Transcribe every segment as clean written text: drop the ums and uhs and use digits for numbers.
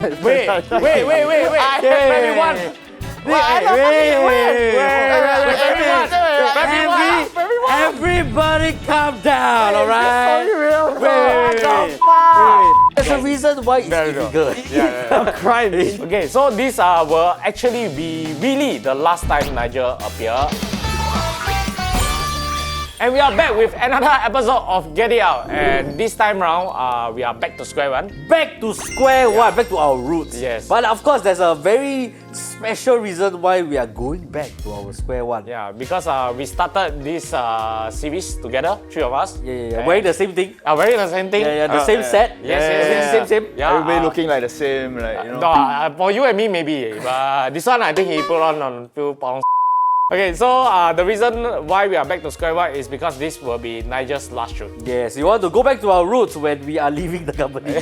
Wait. Everyone. Everybody calm down, alright? There's a reason why it's illegal. I'm crying. Okay, so this will actually be really the last time Nigel appear. And we are back with another episode of Get It Out. And this time round, we are back to square one. Back to square one, back to our roots. Yes. But of course, there's a very special reason why we are going back to our square one. Yeah, because we started this series together, three of us. Yeah. Wearing the same thing. Wearing the same thing. The same set. Yes. Same. Yeah, everybody looking like the same, like, you know. No, for you and me maybe, but this one I think he put on a few pounds. Okay, so the reason why we are back to square one is because this will be Nigel's last shoot. Yes, we want to go back to our roots when we are leaving the company.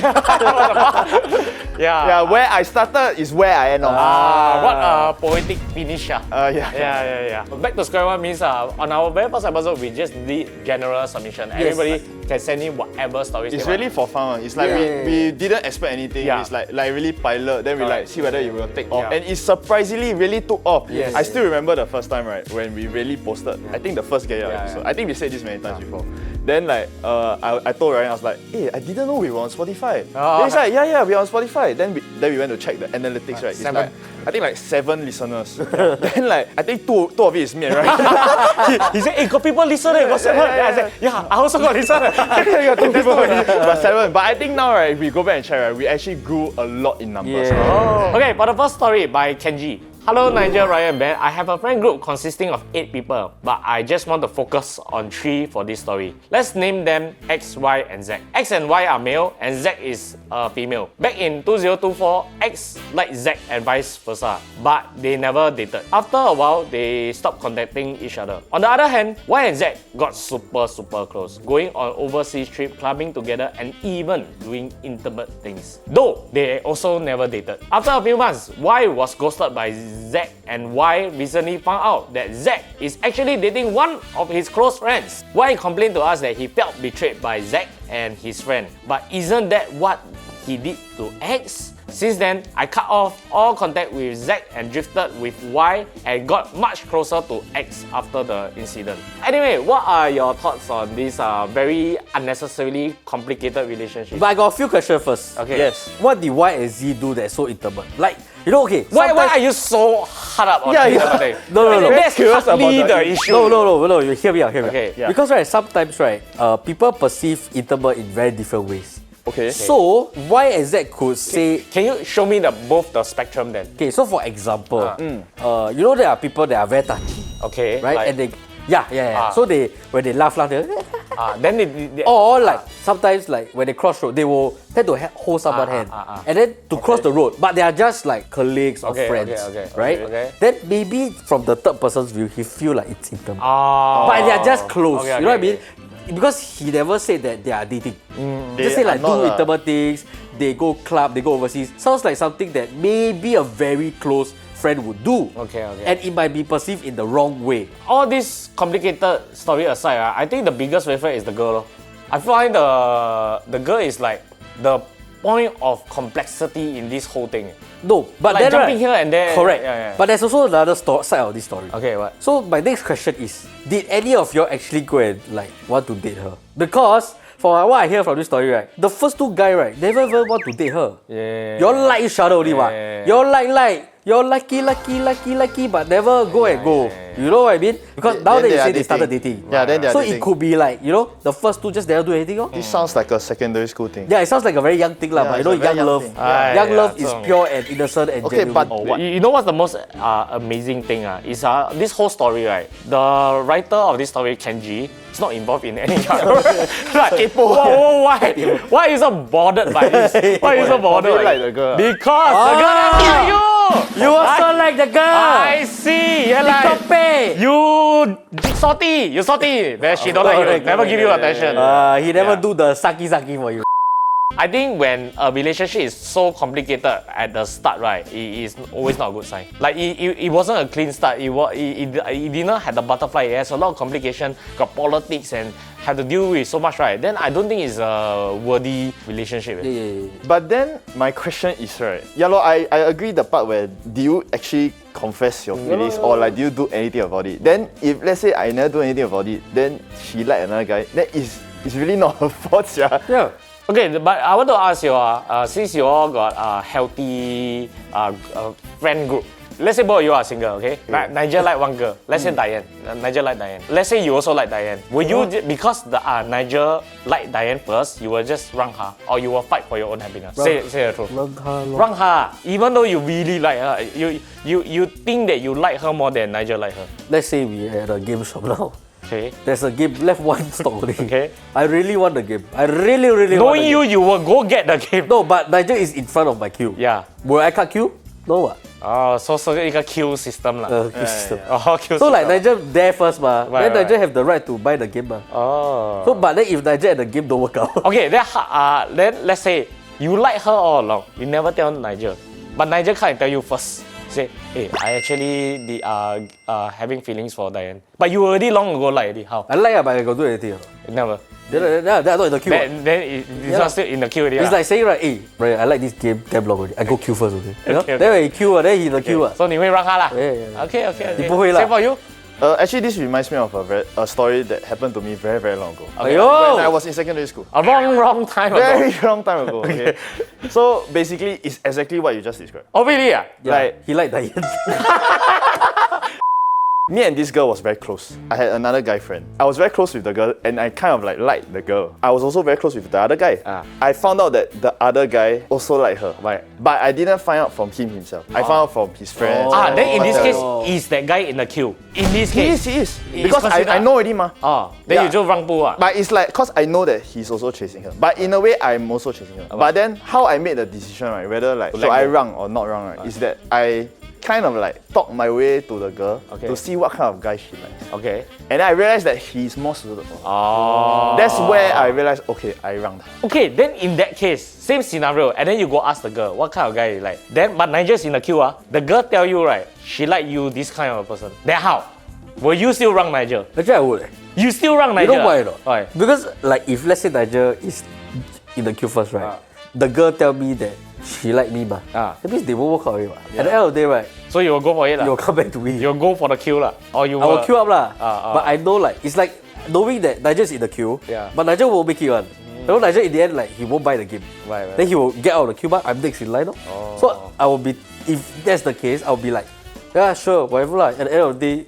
Yeah, where I started is where I end on. What a poetic finish. Yeah. Back to square one means on our very first episode, we just did general submission. Yes. Everybody can send in whatever stories It's they really for fun. It's like we didn't expect anything. Yeah. It's like really pilot. Then we like see whether it will take off. Yeah. And it surprisingly really took off. Yes. I still remember the first time, right, when we really posted. I think the first Get It Out episode. I think we said this many times before. Then like I told Ryan, I was like, hey, I didn't know we were on Spotify. Then he's like, yeah, we're on Spotify. Then we went to check the analytics, right? It's like, I think like 7 listeners. Then like I think two of it is me, right? he said, hey, got people listening, got 7. I said, yeah, I also got listening. You got 2 people, but 7. But I think now, right, if we go back and check, right, we actually grew a lot in numbers. Okay, for the first story by Kenji. Hello Nigel, Ryan, and Ben. I have a friend group consisting of 8 people, but I just want to focus on 3 for this story. Let's name them X, Y, and Z. X and Y are male, and Z is a female. Back in 2024, X liked Z and vice versa, but they never dated. After a while, they stopped contacting each other. On the other hand, Y and Z got super close, going on overseas trip, clubbing together, and even doing intimate things. Though they also never dated. After a few months, Y was ghosted by Z, and Y recently found out that Z is actually dating one of his close friends. Y complained to us that he felt betrayed by Z and his friend. But isn't that what he did to X? Since then, I cut off all contact with Z and drifted with Y and got much closer to X after the incident. Anyway, what are your thoughts on this very unnecessarily complicated relationship? But I got a few questions first. Okay. Yes. What did Y and Z do that's so intimate? Like, you know, okay. Why are you so hard up on intimate thing? No. That's hardly the issue. No. You hear me out. Okay. Yeah. Because right, sometimes right, people perceive intimate in very different ways. Okay. So Y and Z could say. Can you show me both the spectrum then? Okay, so for example, you know there are people that are very touchy, Okay. right? Like, And they, so they when they laugh, they then they or like sometimes like when they cross road, they will tend to hold someone's hand, and then to cross the road, but they are just like colleagues or friends, right? Okay. Then maybe from the third person's view, he feel like it's intimate, Oh. but they are just close. Okay, you know what I okay, mean? Because he never said that they are dating. They Just say like are not, do intimate things, they go club, they go overseas. Sounds like something that maybe a very close friend would do. Okay. And it might be perceived in the wrong way. All this complicated story aside, I think the biggest red flag is the girl. I find the girl is like the point of complexity in this whole thing. No, but Like then jumping right, here and there. correct. Yeah. But there's also another side of this story. Okay, what? So my next question is, did any of you actually go and like want to date her? Because from what I hear from this story, right, the first 2 guys, right, never ever want to date her. Yeah. Y'all like each other only, what? Y'all like. You're lucky, but never go and go. You know what I mean? Because now Then they say are they started dating. Yeah, then they are So dating. it could be like, you know, the first 2 just never do anything. This sounds like a secondary school thing. Yeah, it sounds like a very young thing, but you it's know, a very young young love. thing. Young love is so- pure and innocent and Okay, genuine. but You know what's the most amazing thing? Is this whole story, right? The writer of this story, Kenji, is not involved in any like, why are you so bothered by this? Why are you so bothered? Probably like the girl. Because the girl doesn't like you! You also like the girl. I see. You're like, you salty. But she don't like you. Never give you attention. He never do the sucky for you. I think when a relationship is so complicated at the start, right, it is always not a good sign. Like it wasn't a clean start. It didn't have the butterfly. It has a lot of complication, got politics and have to deal with so much, right? Then I don't think it's a worthy relationship. But then my question is, right, I agree the part where do you actually confess your feelings or like do you do anything about it? Then if let's say I never do anything about it, then she like another guy, then it's really not her fault, Yeah. Okay, but I want to ask you, since you all got a healthy friend group, let's say both of you are single, okay? Nigel like one girl. Let's say Diane. Nigel like Diane. Let's say you also like Diane. Will you, because Nigel like Diane first, you will just run her, or you will fight for your own happiness? Say the truth. Run her. Even though you really like her, you think that you like her more than Nigel like her. Let's say we at a game shop now. Okay. There's a game left one stock only. Okay. I really want the game. I really want Knowing the you, game. you will go get the game. No, but Nigel is in front of my queue. Yeah. Will I cut queue? No what? So 一个 queue system 啦。Queue system. Queue So like system. Nigel there first ma. Right, Then Nigel have the right to buy the game ma. Oh. So but then if Nigel at the game don't work out. Okay, then let's say you like her all along. You never tell Nigel, but Nigel can't tell you first. Say, hey, I actually having feelings for Diane. But you already long ago like already. How? I like but I got do anything. Never. Then I'm not in the queue. Then it's not still in the queue already. It's like saying right, hey, Brian, I like this game damn long already. I go queue first, okay? You know? Okay. Then when he queue, then he in the queue. So 你会让他啦？ Yeah. Okay. 你不会啦。 Same for you. Actually, this reminds me of a story that happened to me very, very long ago. Okay. When I was in secondary school. A wrong time ago. Very long time ago. Okay. So basically, it's exactly what you just described. Oh really? Yeah. Like he like Diane. me and this girl was very close. I had another guy friend. I was very close with the girl and I kind of like liked the girl. I was also very close with the other guy. I found out that the other guy also liked her. Right. But I didn't find out from him himself. I found out from his friends. Then in this case, Oh. is that guy in the queue? In this case, He is. He is Because considered- I know already ma. then Yeah. you 就让步啊。 But it's like, cause I know that he's also chasing her. But in a way, I'm also chasing her. But then how I made the decision, right, whether like should I run or not run, right, is that I kind of like talk my way to the girl to see what kind of guy she likes. Okay. And I realized that he's more suitable. Oh. That's where I realized, okay, I run. Okay, then in that case, same scenario, and then you go ask the girl what kind of guy you like. Then, but Nigel's in the queue, the girl tell you, right, she like you, this kind of a person. Then how? Will you still run Nigel? Actually, I would. You still run You Nigel? know why or not? Why? Because like if let's say Nigel is in the queue first, right? The girl tell me that she like me, ma. That means they won't work out already, ma. At the end of the day, right? So you will go for it, You'll come back to me. You'll go for the queue, lah. Or you I will queue up lah. Ah. But I know like it's like knowing that Nigel's in the queue. Yeah. But Nigel won't make it one. You know, Nigel in the end like he won't buy the game. Right. Then he will get out of the queue, but I'm next in line. No? So I will be, if that's the case, I'll be like, yeah, sure, whatever lah. At the end of the day,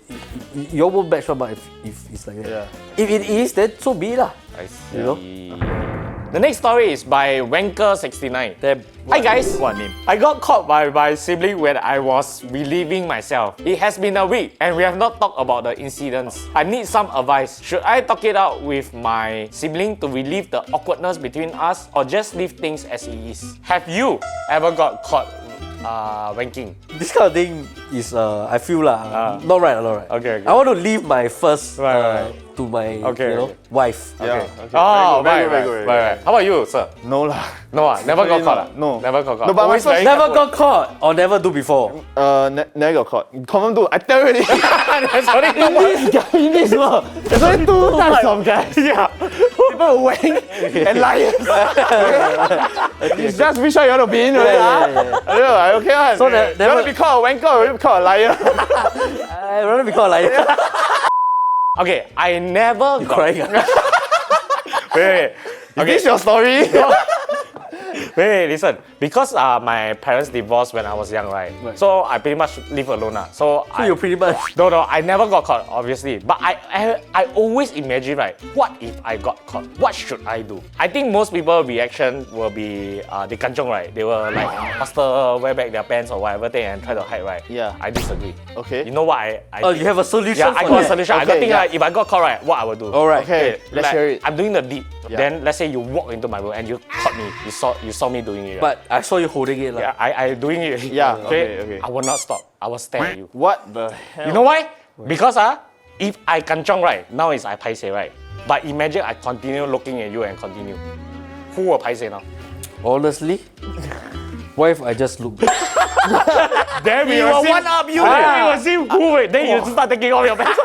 you won't match one, but if it's like that. Yeah. If it is, then so be it lah. I see. You know? The next story is by Wanker69. Hi guys, What name? I got caught by my sibling when I was relieving myself. It has been a week and we have not talked about the incidents. I need some advice. Should I talk it out with my sibling to relieve the awkwardness between us or just leave things as it is? Have you ever got caught wanking? This kind of thing is, I feel lah, not right, not right. Okay. I want to leave my first Right. to my Okay, you know, okay. wife. Yeah. Oh, Very right. good. How about you, sir? No lah. No, never got Really caught. not. No. Never got caught. No, but my Always first- very Never careful. got caught or never do before. Never got caught. Confirm do. I tell you already. There's only two This one. There's only two types of guys. Yeah. People who wank and liars. It's just which one you want to be in, right? Yeah. I okay one. So you never- want to be called a wanker or you want to be called a liar? I rather be called like Okay, I never got. crying. Wait. Is this your story? Wait, listen. Because my parents divorced when I was young, right? So I pretty much live alone. So You pretty much. No, I never got caught, obviously. But I always imagine, right? What if I got caught? What should I do? I think most people's reaction will be they kanchong, right? They will like faster wear back their pants or whatever thing and try to hide, right? Yeah. I disagree. Okay. You know what I Oh, think? you have a solution Yeah, I for got a that. solution. I got Okay, think yeah. like, if I got caught, right, what I would do. Alright. Okay, let's like, hear it. I'm doing the deed. Yeah. Then let's say you walk into my room and you caught me. You saw me doing it. Right? But I saw you holding it. Like. yeah, I doing it. Yeah, okay. I will not stop. I will stare at you. What the hell? You know why? Because if I kanchong, right, now is I paiseh, right? But imagine I continue looking at you and continue. Who will paiseh now? Honestly, what if I just look back? Then we will one up you. We will see who will. Then you start taking off your pants.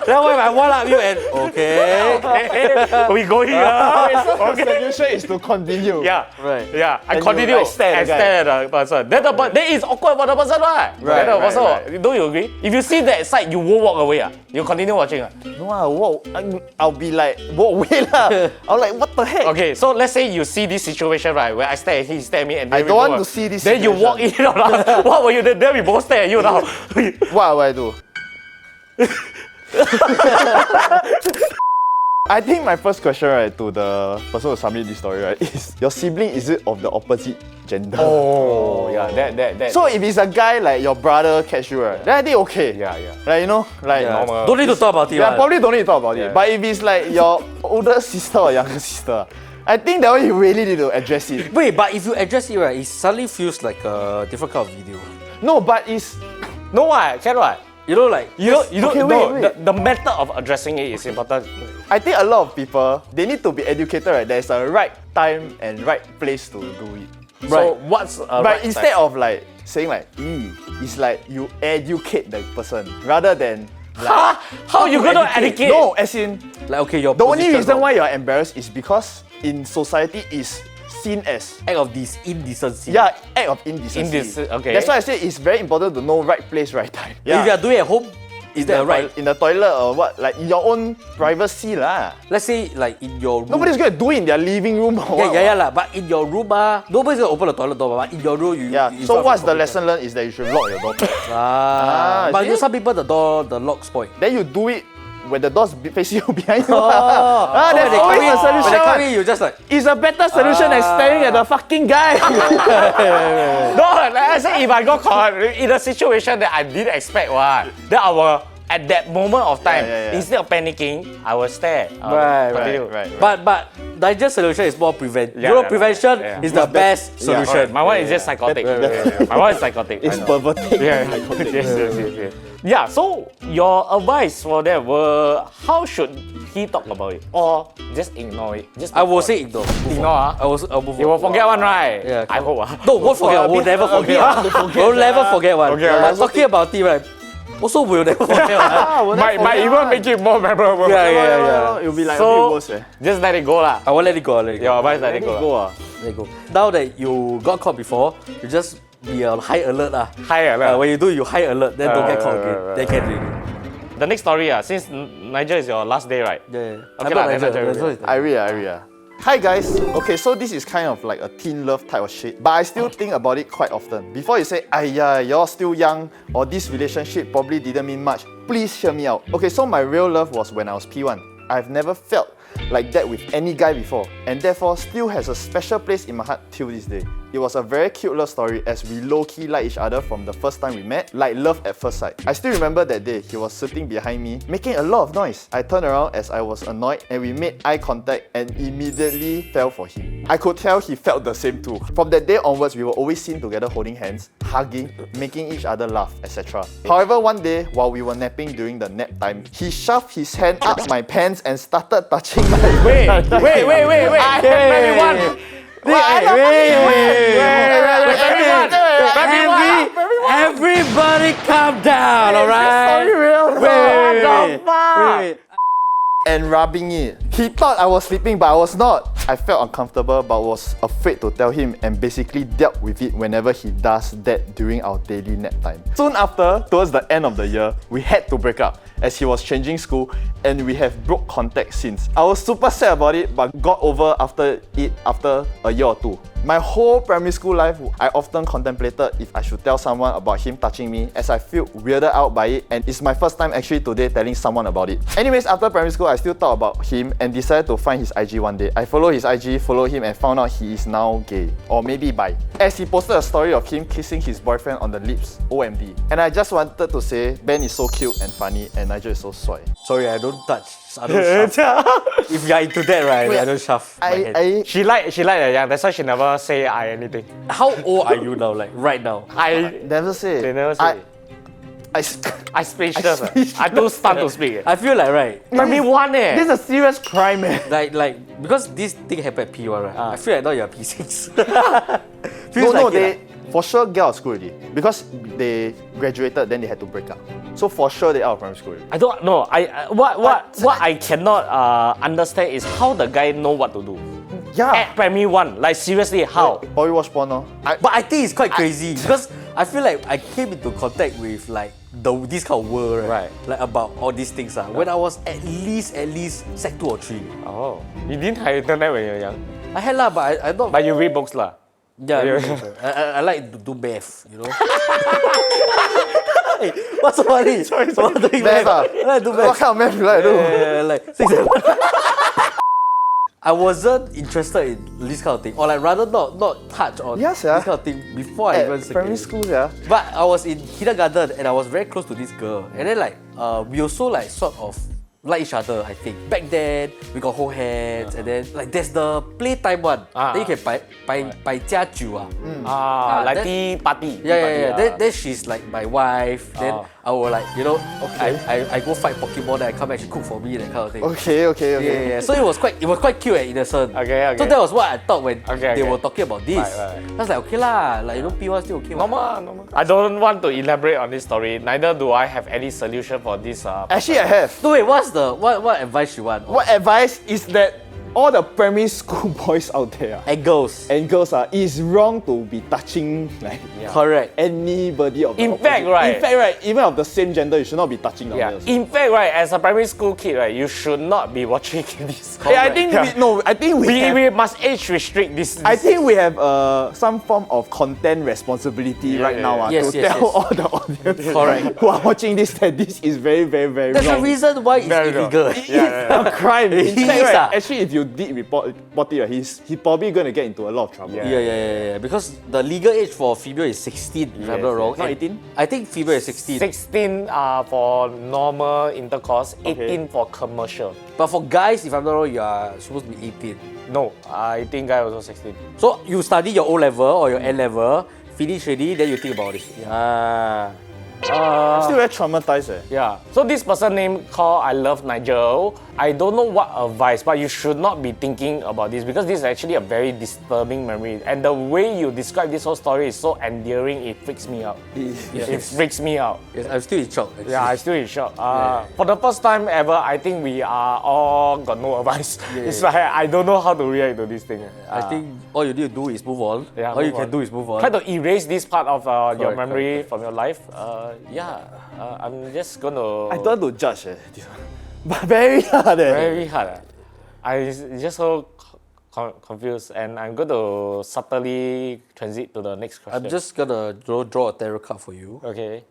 Then what if I one up you and okay? We go here. The solution is to continue. Yeah. Right. Yeah. I And continue you, like, stare at the stare at the person. Then it's awkward for the person, right? Right, Then the person, right. don't you agree? If you see that side, you won't walk away. You continue watching. No, I'll be like, walk away lah. I'll like, what the heck? Okay, so let's say you see this situation, right? Where I stare at him, he stare at me, and then I don't want to see this Then you walk in. What will you do? Then we both stare at you now. What will I do? I think my first question, right, to the person who submit this story, right, is your sibling, is it of the opposite gender? Oh, yeah, that. So if it's a guy like your brother catch you, right, then I think okay. Yeah. Like, you know, like normal. Don't need to talk about it. Yeah, right? probably don't need to talk about Yeah. it. But if it's like your older sister or younger sister, I think that one you really need to address it. Wait, but if you address it right, it suddenly feels like a different kind of video. No, but it's No, what? Can what? You know, like You don't Okay, know. wait. The method of addressing it is important. I think a lot of people, they need to be educated, right? There's a right time and right place to do it. So what's But instead of like saying like, it's like you educate the person rather than like, how you gonna educate? No, as in like okay, your the only position reason wrong. why you're embarrassed is because in society is seen as act of this indecency. act of indecency. Okay. That's why I say it's very important to know right place, right time. If you are doing at home, is that right? In the toilet or what? Like in your own privacy lah. Let's say like in your room. Nobody's gonna do it in their living room or what. Yeah lah. But in your room, nobody's gonna open the toilet door. But in your room, you. Yeah. you So start what's from the computer. lesson learned is that you should lock your door. But see? you some people the lock spoil. Then you do it when the door's facing you behind you. Oh, That's when they always come in, the solution. when they come in, you just like. It's a better solution than staring at the fucking guy. No, like I say, if I got caught in a situation that I didn't expect, then I will, at that moment of time, Yeah. instead of panicking, I will stare. I will Right. continue. But Nigel's solution is more prevention yeah. is the best Yeah, solution. My one is just psychotic. My one is psychotic. It's I know. perverting. Yes. Yeah, so your advice for them were how should he talk about it? Or just ignore it? Just I will say ignore. ignore. I'll move You will on. forget one, right? Yeah. I hope. No, won't forget. We'll never forget. We'll never forget one. Okay, But okay. talking about it, right? Also, we'll never forget one. Might even make it more memorable. Yeah. It'll be like a So bit worse. just let it go lah. I will let it go. Let it Your go. advice let it go. lah. Let it go. Now that you got caught before, you just be on high alert. High alert. When you do, you high alert. Then don't get caught again. Then can really. The next story, since Nigel is your last day, right? Yeah. Okay lah, then Nigel. I read. Hi guys. Okay, so this is kind of like a teen love type of shit, but I still think about it quite often. Before you say, "Aiya, you're still young," or "This relationship probably didn't mean much," please hear me out. Okay, so my real love was when I was P1. I've never felt like that with any guy before, and therefore still has a special place in my heart till this day. It was a very cute love story as we low-key like each other from the first time we met, like love at first sight. I still remember that day, he was sitting behind me, making a lot of noise. I turned around as I was annoyed and we made eye contact and immediately fell for him. I could tell he felt the same too. From that day onwards, we were always seen together holding hands, hugging, making each other laugh, etc. However, one day, while we were napping during the nap time, he shoved his hand up my pants and started touching my Wait. Maybe one. Everybody calm down, alright? Wait. And rubbing it. He thought I was sleeping, but I was not. I felt uncomfortable but was afraid to tell him and basically dealt with it whenever he does that during our daily nap time. Soon after, towards the end of the year, we had to break up as he was changing school and we have broke contact since. I was super sad about it but got over after a year or two. My whole primary school life, I often contemplated if I should tell someone about him touching me as I feel weirded out by it, and it's my first time actually today telling someone about it. Anyways, after primary school, I still thought about him and decided to find his IG one day. I followed his IG, followed him and found out he is now gay, or maybe bi, as he posted a story of him kissing his boyfriend on the lips, OMD. And I just wanted to say, Ben is so cute and funny and Nigel is so sweet. Sorry, I don't touch. I don't shove. If you're into that, right, I don't shove my hand. She like the young, that's why she never say I anything. How old are you now, like right now? I Never say. They never say. I speechless. I too stunned to speak. I feel like right. Primary 1 eh. This is a serious crime, man. Like because this thing happened at P1, right? I feel like now you're P6. No, Feels like they for sure get out of school already because they graduated, then they had to break up. So for sure they out of primary school already. I don't know. What I cannot understand is how the guy know what to do. Yeah. At primary 1, like seriously, how? Probably watch porn, no? But I think it's quite crazy because I feel like I came into contact with like this kind of world, right? Like about all these things when I was at least Sec 2 or 3. Oh, you didn't have internet when you were young, I had lah, but I thought. but you read books lah. Yeah, I like to do math, you know. Hey, what's so funny? Sorry. Math, I like to do math. What kind of math you like to do? Yeah, like 6, 7. I wasn't interested in this kind of thing, or like rather not touch on Yes, this kind of thing before I even At primary school, yeah. But I was in kindergarten and I was very close to this girl, and then like we also like sort of like each other. I think back then we got hold hands, and then like there's the playtime one. Then you can 摆家酒 like then- tea party. Yeah. Then she's like my wife. Then I will like I go fight Pokemon. Then I come back, she cook for me, that kind of thing. Okay. Yeah. So it was quite cute and innocent. Okay. So that was what I thought when Okay. they were talking about this. Right. I was like, okay lah, like P1 still okay. Normal. I don't want to elaborate on this story. Neither do I have any solution for this. Actually, I have. So wait, what advice you want? What advice is that all the primary school boys out there And girls. and girls is wrong to be touching like Correct. anybody of the In opposite. fact, right. In fact, right, even of the same gender, you should not be touching down Yeah. there. In fact, right, as a primary school kid, right, you should not be watching this. Yeah, I think We must age restrict this. I think we have some form of content responsibility right now Yes, to yes, tell yes. all the audience Correct. who are watching this that this is very, very, very That's the wrong. reason why it's Very wrong. illegal. It's a crime. In It fact, is, right, actually, if you did report it, right, he's probably going to get into a lot of trouble. Yeah. Yeah. Because the legal age for female is 16, if I'm not wrong. Not And 18? I think female is 16. 16 for normal intercourse, 18 for commercial. But for guys, if I'm not wrong, you are supposed to be 18. No, I think I also 16. So you study your O level or your N level, finish already, then you think about it. Yeah. I'm still very traumatized. Yeah. So this person name called I Love Nigel. I don't know what advice, but you should not be thinking about this because this is actually a very disturbing memory. And the way you describe this whole story is so endearing, it freaks me out. It freaks me out. Yes, I'm still in shock. Actually. Yeah, I'm still in shock. For the first time ever, I think we are all got no advice. It's like I don't know how to react to this thing. I think all you need to do is move on. Yeah, all you move can on. do is move on. Try to erase this part of your Correct, memory from your life. I'm just gonna. I don't want to judge this one. But very hard. Very hard. I just so confused, and I'm going to subtly transit to the next question. I'm just gonna draw a tarot card for you. Okay.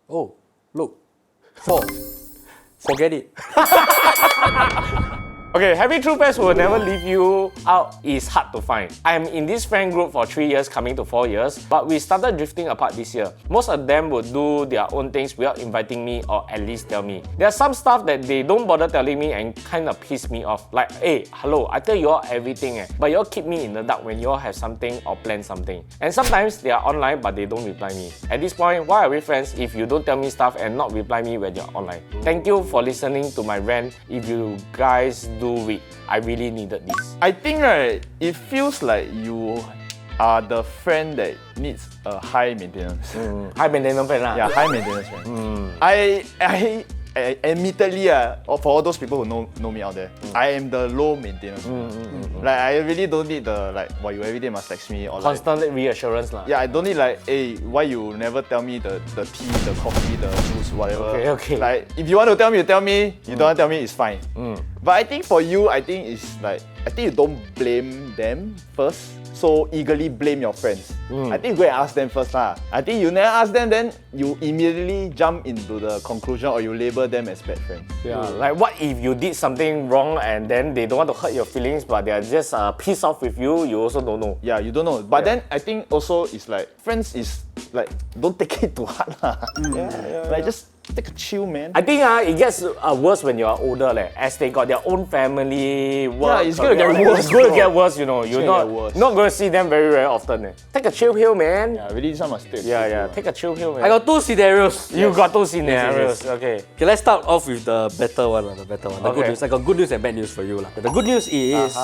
Oh, look. 4. Forget it. Okay, having true friends who will never leave you out is hard to find. I am in this friend group for 3 years, coming to 4 years, but we started drifting apart this year. Most of them would do their own things without inviting me or at least tell me. There's some stuff that they don't bother telling me and kind of piss me off. Like, hey, hello, I tell you all everything, but you all keep me in the dark when you all have something or plan something. And sometimes they are online but they don't reply me. At this point, why are we friends if you don't tell me stuff and not reply me when you're online? Thank you for listening to my rant. If you guys do it, I really needed this. I think right, it feels like you are the friend that needs a high maintenance. High maintenance friend lah. Yeah, high maintenance friend. I admittedly, for all those people who know me out there, I am the low maintenance. Like I really don't need the you every day must text me or Constant reassurance lah. yeah, I don't need hey, why you never tell me the tea, the coffee, the juice, whatever. Okay. Like if you want to tell me, you tell me. You don't want to tell me, it's fine. But I think for you, I think it's I think you don't blame them first. So eagerly blame your friends. I think you go and ask them first lah. I think you never ask them, then you immediately jump into the conclusion or you label them as bad friends. Yeah, like what if you did something wrong and then they don't want to hurt your feelings but they are just pissed off with you, you also don't know. Yeah, you don't know. But then I think also it's like friends is like don't take it too hard lah. Like just take a chill, man. I think it gets worse when you are older, as they got their own family, work. Yeah, it's gonna get career. worse, It's gonna bro. get worse, you know. You're gonna not get worse. not gonna see them very, very often. Take a chill pill, man. Yeah, really, this one must take. Yeah. Take a chill pill, man. I got two scenarios. You got those scenarios. Yes. Okay. Okay, let's start off with the better one. The better one. The good Okay. news. I got good news and bad news for you. The good news is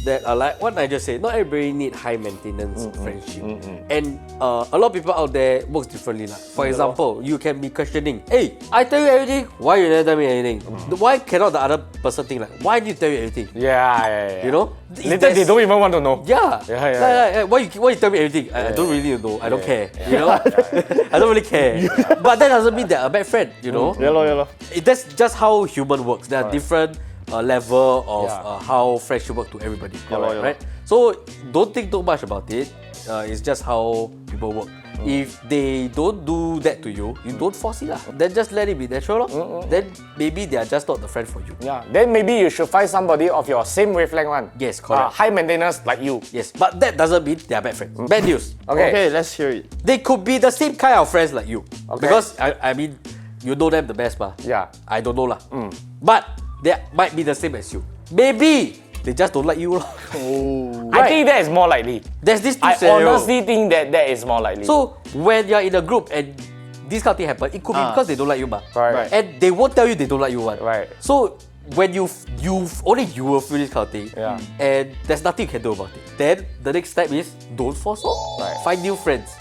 that, like what I just said, not everybody need high maintenance friendship. And a lot of people out there works differently. For example, you can be questioning, hey, I tell you everything, why you never tell me anything? Why cannot the other person think like, why do you tell me everything? Yeah. You know? Later they don't even want to know. Yeah. Yeah. Like, why you tell me everything? I don't really know. I don't care. You know? I don't really care. But that doesn't mean they're a bad friend, you know? Yeah, lor. That's just how human works. There are different level of how friendship work to everybody. Yeah. Right? So don't think too much about it. It's just how people work. If they don't do that to you, you don't force it. Then just let it be natural. Then maybe they are just not the friend for you. Yeah. Then maybe you should find somebody of your same wavelength one. Yes, correct. High maintenance like you. Yes, but that doesn't mean they are bad friends. Bad news. Okay, let's hear it. They could be the same kind of friends like you. Okay. Because I mean, you know them the best, ma. Yeah. I don't know lah. But they might be the same as you. Maybe they just don't like you. I think that is more likely. There's this two I scenario. honestly think that is more likely. So when you're in a group and this kind of thing happen, it could be because they don't like you, ma. Right. And they won't tell you they don't like you, one. Right. So when you only you will feel this kind of thing, Yeah. and there's nothing you can do about it. Then the next step is don't force it. Right. Find new friends.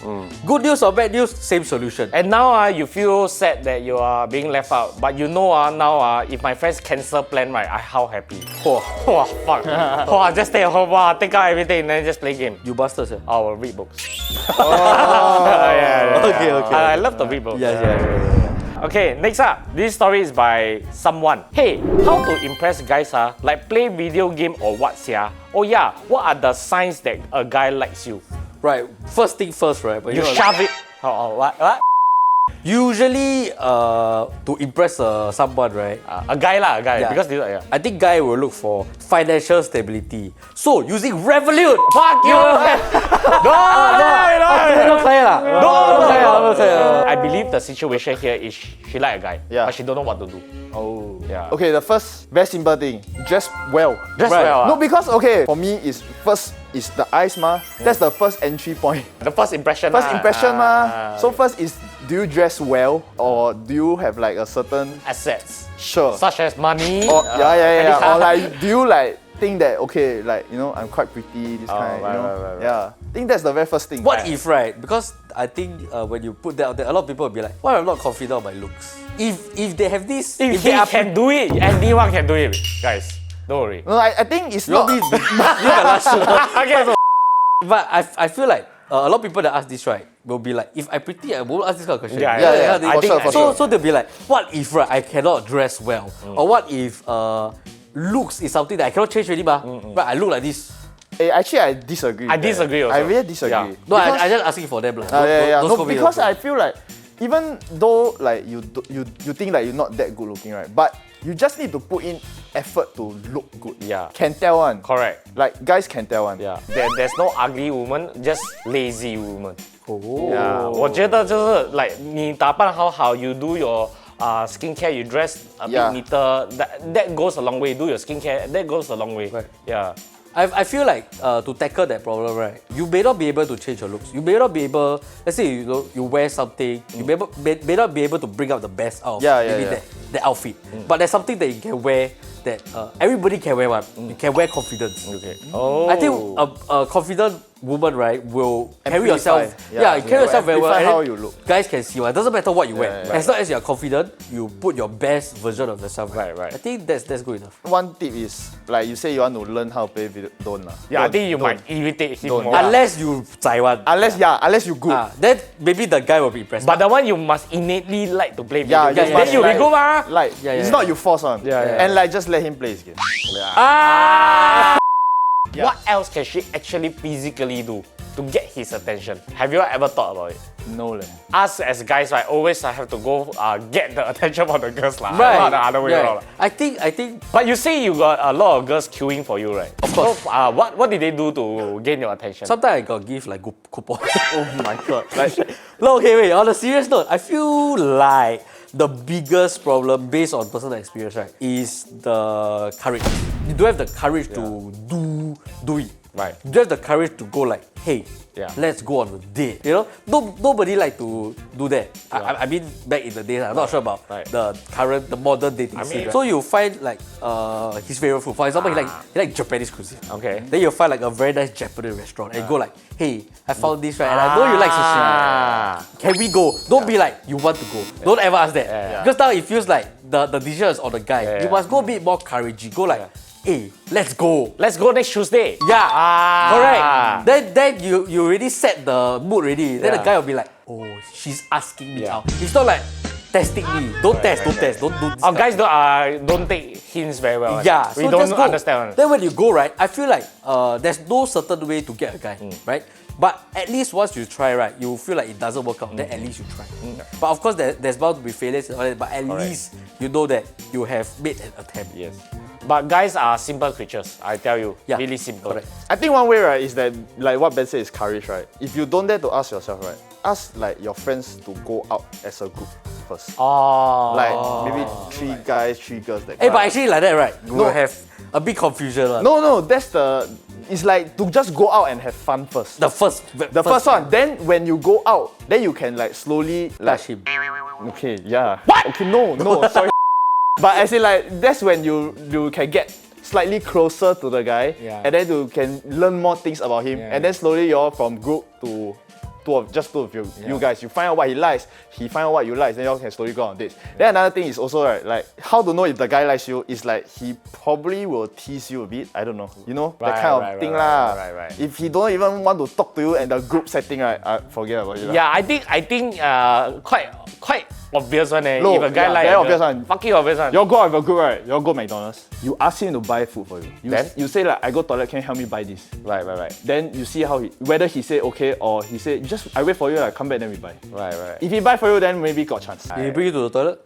Good news or bad news, same solution. And now you feel sad that you are being left out. But you know now if my friends cancel plan, right, I how happy. Wow, fuck. Just stay at home, take out everything and then just play game. You bastards, yeah. I will read books. Yeah. Okay. I love to read books. Yeah. Okay, next up. This story is by someone. Hey, how to impress guys like play video game or what Oh yeah, what are the signs that a guy likes you? Right. First thing first, right? When You you're- shove it. What? Usually, to impress someone, right? A guy. Yeah. Because I think guy will look for financial stability. So using Revolut. fuck you! No, I believe the situation here is she like a guy, Yeah. but she don't know what to do. Oh. Yeah. Okay, the first very simple thing, dress well. Dress Right. well. No, because for me is first is the eyes ma. That's the first entry point. The first impression. First impression ma. So first is, do you dress well or do you have like a certain Assets sure? such as money. Or credit Or card. like, do you like think that okay, like I'm quite pretty, this kind, right, you know? right. Yeah, I think that's the very first thing. What if, right? Because I think when you put that out there, a lot of people will be like, "Why I'm not confident of my looks?" If they have this, If they he are can do it, anyone can do it, guys. Don't worry. No, I think it's You'll not. be you're the last one. Okay. But I feel like a lot of people that ask this, right, will be like, if I pretty, I won't ask this kind of question. Yeah. For sure, for sure. So they'll be like, what if, right, I cannot dress well? Or what if looks is something that I cannot change already, but I look like this. Actually, I disagree. I with that. disagree also. I really disagree. Yeah. No, Because- I just asking for them. yeah. Don't No, scold me, because don't I feel like even though like you think like you're not that good looking, right? But you just need to put in effort to look good. Yeah. Can tell one. Correct. Like guys can tell one. Yeah. There's no ugly woman, just lazy woman. Oh. Yeah. 我觉得就是 like 你打扮好好 you do your skincare, you dress a bit Yeah. neater. That goes a long way. Do your skincare, that goes a long way. Right. Yeah. I feel like to tackle that problem, right, you may not be able to change your looks. You may not be able, let's say you wear something, you may not be able to bring out the best out of maybe that outfit. But there's something that you can wear that everybody can wear one. You can wear confidence. Okay. Oh. I think a confident woman, right, will carry Amplify. yourself. Yeah, Carry yourself very well. amplify and how then you look. Guys can see one. It doesn't matter what you wear. yeah. As long as you're confident, you put your best version of yourself. Right. I think that's good enough. One tip is like you say you want to learn how to play video. Don't lah. Yeah, I Don't, think you don't. might irritate him Don't. more. Yeah. Unless you Taiwan. Unless you good. Then maybe the guy will be impressed. But the one you must innately like to play video Yeah, games. you Then must you like- go ma. Like it's not you force on. Yeah. And like just let him play his game. What else can she actually physically do to get his attention? Have you ever thought about it? No leh. Us as guys, right, always have to go get the attention from the girls lah. Right. Not the other way around. I think But you say you got a lot of girls queuing for you, right? Of course. So, what did they do to gain your attention? sometimes I got give like coupons. Oh my god. Like No, okay, wait. On a serious note, I feel like the biggest problem based on personal experience, right, is the courage. You don't have the courage to do it. Right. You don't have the courage to go like, hey, Yeah. let's go on a date. You know, nobody like to do that. I mean, back in the days, I'm not sure about the modern dating scene. Right? So you find like his favorite food. For example, he like Japanese cuisine. Okay. Then you'll find like a very nice Japanese restaurant and you go like, hey, I found this right, and I know you like sushi. Can we go? Don't be like you want to go. Don't ever ask that. Because now it feels like the decision is on the guy. You must go a bit more couragey. Go like, hey, let's go. Let's go next Tuesday. Yeah, correct. Then you already set the mood already. Then the guy will be like, oh, she's asking me out. It's not like testing me. Don't test. Don't do this. Guys don't take hints very well. Yeah, we so don't just go. understand. Then when you go, right, I feel like there's no certain way to get a guy, right? But at least once you try, right, you feel like it doesn't work out, then at least you try. But of course, there's bound to be failures and all that, but at least you know that you have made an attempt. Yes. But guys are simple creatures, I tell you. Yeah, really simple. correct. I think one way, right, is that like what Ben said is courage, right? If you don't dare to ask yourself, right, ask like your friends to go out as a group first. Like maybe 3 guys, 3 girls. That Hey, but actually like that, right? You will have a big confusion. No, it's like to just go out and have fun first. The first one. Then when you go out, then you can like slowly like touch him. Okay, yeah. What? Okay, no, sorry. But as in like that's when you can get slightly closer to the guy, and then you can learn more things about him, and then slowly you're from group to two of you, you guys, you find out what he likes, he find out what you like, then you can slowly go on dates. Then another thing is also right, like how to know if the guy likes you is like he probably will tease you a bit. I don't know, you know, that kind of thing lah. Right. If he don't even want to talk to you in the group setting, right, forget about it. Yeah, I think quite obvious one. No, if a guy like very obvious one. Fucking obvious one. You go out with a group, right? You go McDonald's. You ask him to buy food for you. Then you say like, I go toilet, can you help me buy this? Right. Then you see how whether he say okay or he say just I wait for you, like come back then we buy. Right. If he buy for you, then maybe got chance. Did he bring you to the toilet?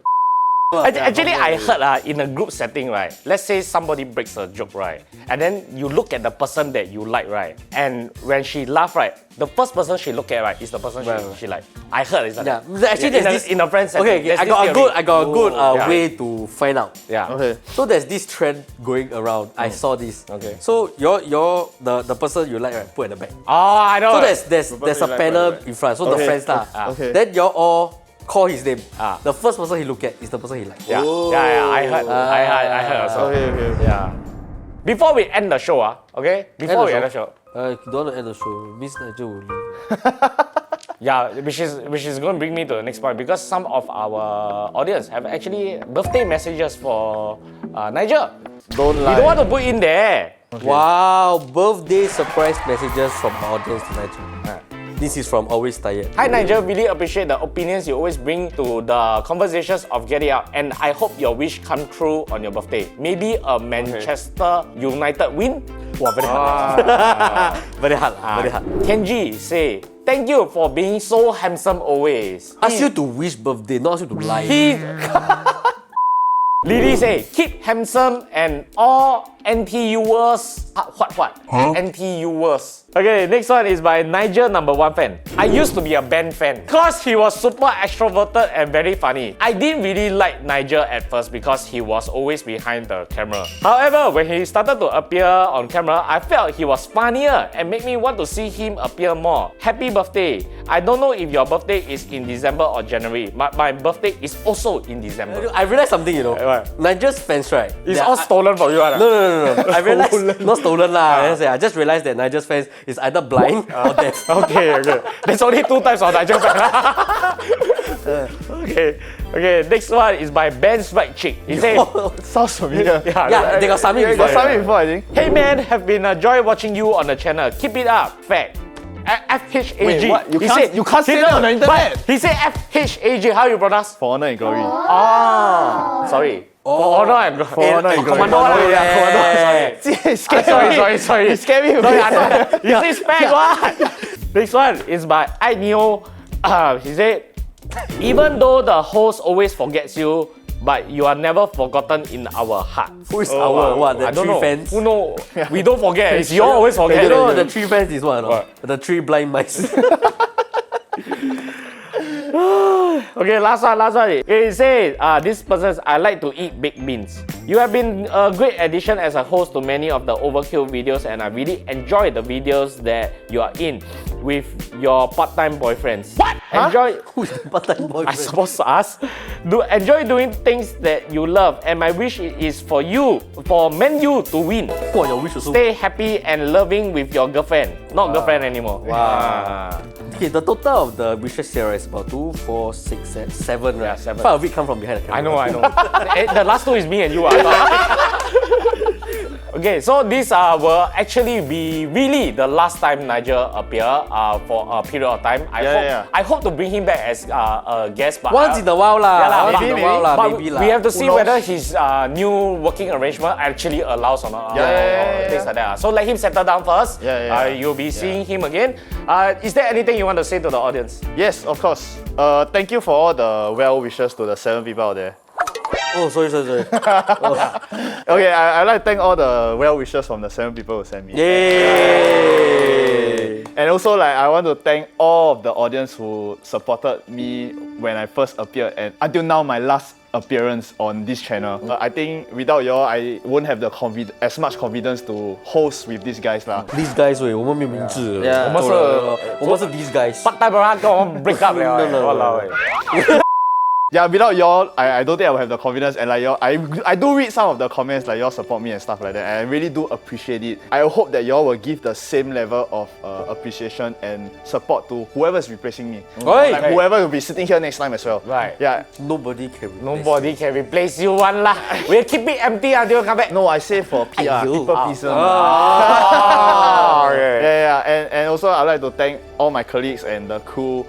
Actually, I heard in a group setting, right? Let's say somebody breaks a joke, right? And then you look at the person that you like, right? And when she laugh, right? The first person she look at, right, is the person she like. I heard it's like actually there's this in a friend setting. Okay, I got a good way to find out. Yeah. Okay. So there's this trend going around. I saw this. Okay. So the person you like, right, put at the back. Oh, I know. So there's a panel in front. So the friends lah. Okay. Then you all call his name. The first person he look at is the person he like. Yeah. I heard also. Okay. Yeah. Before we end the show, okay? Before we end the show. Don't want to end the show. Miss Nigel will leave. Yeah, which is going to bring me to the next point because some of our audience have actually birthday messages for Nigel. Don't lie. You don't want to put in there. Okay. Wow, birthday surprise messages from our audience to Nigel. This is from Always Tired. Hi Nigel, really appreciate the opinions you always bring to the conversations of Get It Out, and I hope your wish come true on your birthday. Maybe a Manchester United win? Wow, very hard. Very hard. Kenji say, thank you for being so handsome always. Ask you to wish birthday, not ask you to lie. Lily say, keep handsome and all NTUers. What? NTUers. Okay, next one is by Nigel #1 fan. I used to be a Ben fan because he was super extroverted and very funny. I didn't really like Nigel at first because he was always behind the camera. However, when he started to appear on camera, I felt he was funnier and made me want to see him appear more. Happy birthday. I don't know if your birthday is in December or January, but my birthday is also in December. I realized something, you know. What? Nigel's fans, right? It's all stolen from you. No. I realized, not stolen lah. I just realized that Nigel's fans is either blind or deaf. Okay. There's only 2 types of Nigel fan. Okay. Next one is by Ben's Right Chick. He said, sounds familiar. Yeah, they got submit before. I think. Hey man, have been a joy watching you on the channel. Keep it up. Fact. FHAG. Wait, what? You can't say that on the internet. He said FHAG. How you pronounce? For honor and glory. Sorry. For honor and glory. For honor and glory. Commando. Sorry. You scared me. You say spag what? Next one is by I Neo. He said, even though the host always forgets you, but you are never forgotten in our heart. Who is our what? The I don't 3 know. fans? Who know? We don't forget. It's you always forget. You know the 3 fans is what? The 3 blind mice. Okay, last one. It says, this person, I like to eat baked beans. You have been a great addition as a host to many of the Overkill videos, and I really enjoy the videos that you are in with your part-time boyfriends. What? Enjoy. Who's the part-time boyfriend? I supposed to ask. Enjoy doing things that you love, and my wish is for Man U to win. What your wish also? Stay happy and loving with your girlfriend. Not girlfriend anymore. Wow. Okay, the total of the wishes here is about 2, 4, 6, 7, right? Yeah, 7. 5 of it come from behind the camera. I know. The last two is me and you. Okay, so these will actually be really the last time Nigel appear for a period of time. I hope to bring him back as a guest, but Once in a while lah. Yeah lah, Once in a while lah, but maybe lah. we have to see whether his new working arrangement actually allows or not. Things like that. So let him settle down first. You'll be seeing him again. Is there anything you want to say to the audience? Yes, of course. Thank you for all the well wishes to the 7 people out there. Oh, sorry. Okay, I'd like to thank all the well wishes from the 7 people who sent me. Yay! And also, I want to thank all of the audience who supported me when I first appeared and until now my last appearance on this channel. I think without y'all, I won't have the as much confidence to host with these guys lah. These guys 喂，我们没有名字。我们是 these guys。 Part-time 跟我们 break up 了。Yeah, without y'all, I don't think I would have the confidence and y'all, I do read some of the comments y'all support me and stuff like that and I really do appreciate it. I hope that y'all will give the same level of appreciation and support to whoever's replacing me. Whoever will be sitting here next time as well. Right. Yeah. Nobody can replace you one lah. We'll keep it empty until you come back. No, I say for PR, people pleaser. Okay. Yeah. And also I'd like to thank all my colleagues and the crew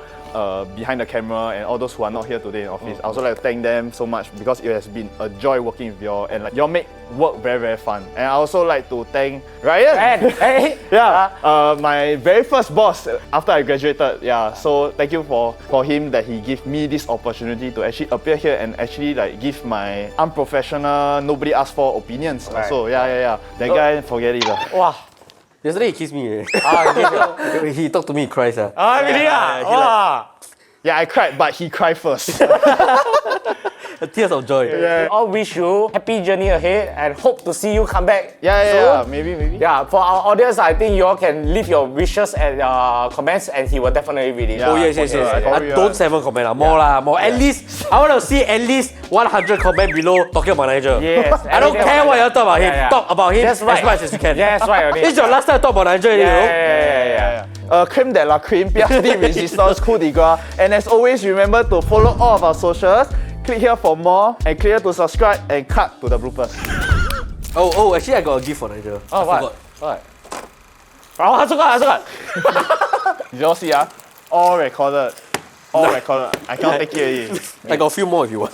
behind the camera and all those who are not here today in office. I also like to thank them so much because it has been a joy working with y'all and y'all make work very, very fun. And I also like to thank Ryan. Hey. My very first boss after I graduated. Yeah, so thank you for him that he gave me this opportunity to actually appear here and actually give my unprofessional, nobody asked for opinions. Right. So yeah. That guy, forget it. Wow. Yesterday he kissed me. He talked to me, he cries. Really? Yeah, I cried, but he cried first. Tears of joy. We all wish you happy journey ahead and hope to see you come back. Yeah, maybe. Yeah, for our audience, I think you all can leave your wishes and comments and he will definitely read it. Yeah, yes. Don't 7 comment more. At least, I want to see at least 100 comment below talking about Nigel. Yes. I don't care what you talk about him. Talk about him as much as you can. Yeah, that's right. This is your last time to talk about Nigel. Yeah. Creme de la creme, PRD resistance, coup de grace. And as always, remember to follow all of our socials. Click here for more and click here to subscribe and cut to the bloopers. Oh, actually I got a gift for Nigel. Oh, what? I forgot. Did you all see? All recorded. I cannot take it already. I got a few more if you want.